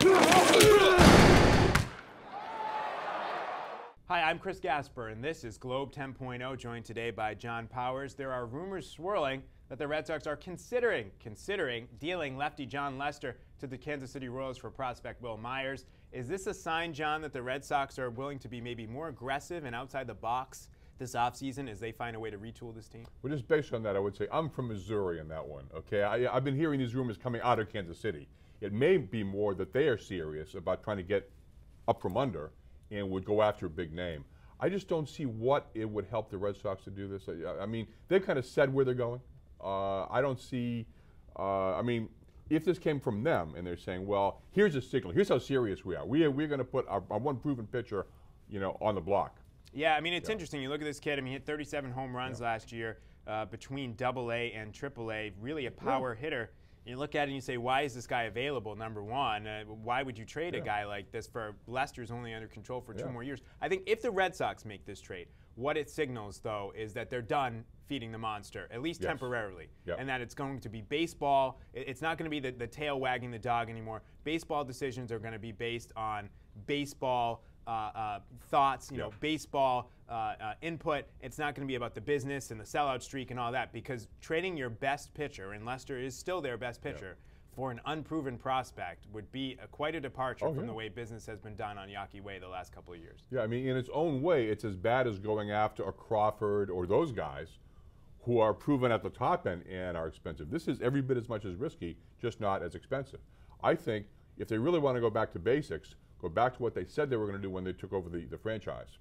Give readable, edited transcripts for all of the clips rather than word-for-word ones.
Hi, I'm Chris Gasper, and this is Globe 10.0, joined today by John Powers. There are rumors swirling that the Red Sox are considering dealing lefty John Lester to the Kansas City Royals for prospect Will Myers. Is this a sign, John, that the Red Sox are willing to be maybe more aggressive and outside the box this offseason as they find a way to retool this team? Well, just based on that, I would say I'm from Missouri in that one, okay? I've been hearing these rumors coming out of Kansas City. It may be more that they are serious about trying to get up from under and would go after a big name. I just don't see what it would help the Red Sox to do this. I mean, they've kind of said where they're going. I don't see, I mean, if this came from them and they're saying, well, here's a signal, here's how serious we are. We're going to put our one proven pitcher, you know, on the block. Yeah, I mean, it's interesting. You look at this kid. I mean, he hit 37 home runs last year between AA and AAA, really a power hitter. You look at it and you say, why is this guy available, number one? Why would you trade a guy like this for Lester's only under control for 2 more years? I think if the Red Sox make this trade, what it signals, though, is that they're done feeding the monster, at least temporarily, and that it's going to be baseball. It's not going to be the tail wagging the dog anymore. Baseball decisions are going to be based on baseball thoughts, you know, baseball input. It's not going to be about the business and the sellout streak and all that, because trading your best pitcher, and Lester is still their best pitcher, for an unproven prospect would be quite a departure from the way business has been done on Yawkey Way the last couple of years. Yeah, I mean, in its own way, it's as bad as going after a Crawford or those guys who are proven at the top end and are expensive. This is every bit as much as risky, just not as expensive. I think if they really want to go back to basics, go back to what they said they were going to do when they took over the franchise.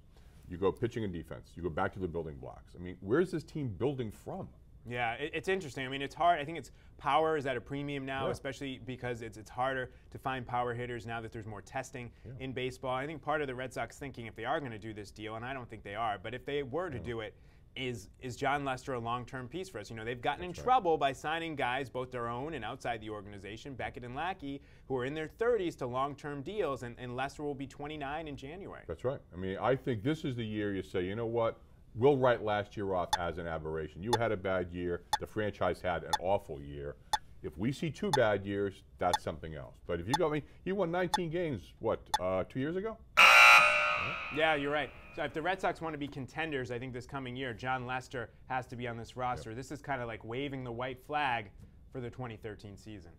You go pitching and defense. You go back to the building blocks. I mean, where's this team building from? Yeah, it's interesting. I mean, it's hard. I think power is at a premium now, especially because it's harder to find power hitters now that there's more testing in baseball. I think part of the Red Sox thinking, if they are going to do this deal, and I don't think they are, but if they were to do it, is John Lester a long-term piece for us? You know, they've gotten in trouble by signing guys, both their own and outside the organization, Beckett and Lackey, who are in their 30s to long-term deals, and Lester will be 29 in January. That's right. I mean, I think this is the year you say, you know what, we'll write last year off as an aberration. You had a bad year. The franchise had an awful year. If we see 2 bad years, that's something else. But if you go, I mean, he won 19 games, what, 2 years ago? Yeah, you're right. So if the Red Sox want to be contenders, I think this coming year, John Lester has to be on this roster. This is kind of like waving the white flag for the 2013 season.